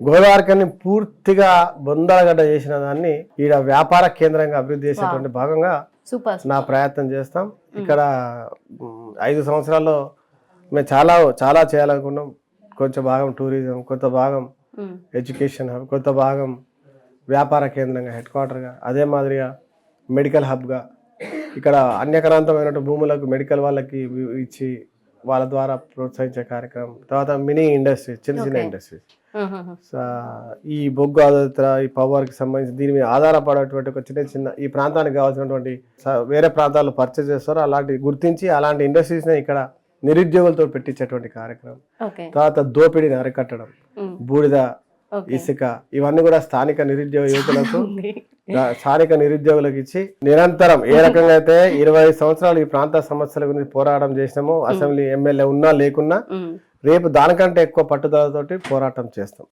గోదావరికని పూర్తిగా బొందలగడ్డ చేసిన దాన్ని ఈడ వ్యాపార కేంద్రంగా అభివృద్ధి చేసేటువంటి భాగంగా నా ప్రయత్నం చేస్తాం. ఇక్కడ 5 సంవత్సరాల్లో మేము చాలా చేయాలనుకున్నాం. కొంచెం భాగం టూరిజం, కొంత భాగం ఎడ్యుకేషన్ హబ్, కొంత భాగం వ్యాపార కేంద్రంగా హెడ్ క్వార్టర్గా, అదే మాదిరిగా మెడికల్ హబ్గా ఇక్కడ అన్యక్రాంతమైన భూములకు మెడికల్ వాళ్ళకి ఇచ్చి వాళ్ళ ద్వారా ప్రోత్సహించే కార్యక్రమం. తర్వాత మినీ ఇండస్ట్రీస్, చిన్న ఇండస్ట్రీస్, ఈ బొగ్గు ఆధారిత ఈ పవర్కి సంబంధించి దీని మీద ఆధారపడేటువంటి ఒక చిన్న ఈ ప్రాంతానికి కావాల్సినటువంటి వేరే ప్రాంతాల్లో పర్చేజ్ చేస్తారో అలాంటి గుర్తించి అలాంటి ఇండస్ట్రీస్ని ఇక్కడ నిరుద్యోగులతో పెట్టించేటువంటి కార్యక్రమం. తర్వాత దోపిడీని అరికట్టడం, బూడిద, ఇసుక, ఇవన్నీ కూడా స్థానిక నిరుద్యోగ యువకులకు స్థానిక నిరుద్యోగులకు ఇచ్చి నిరంతరం ఏ రకంగా అయితే 25 సంవత్సరాలు ఈ ప్రాంత సమస్యల గురించి పోరాటం చేసినామో, అసెంబ్లీ ఎమ్మెల్యే ఉన్నా లేకున్నా రేపు దానికంటే ఎక్కువ పట్టుదలతోటి పోరాటం చేస్తాం.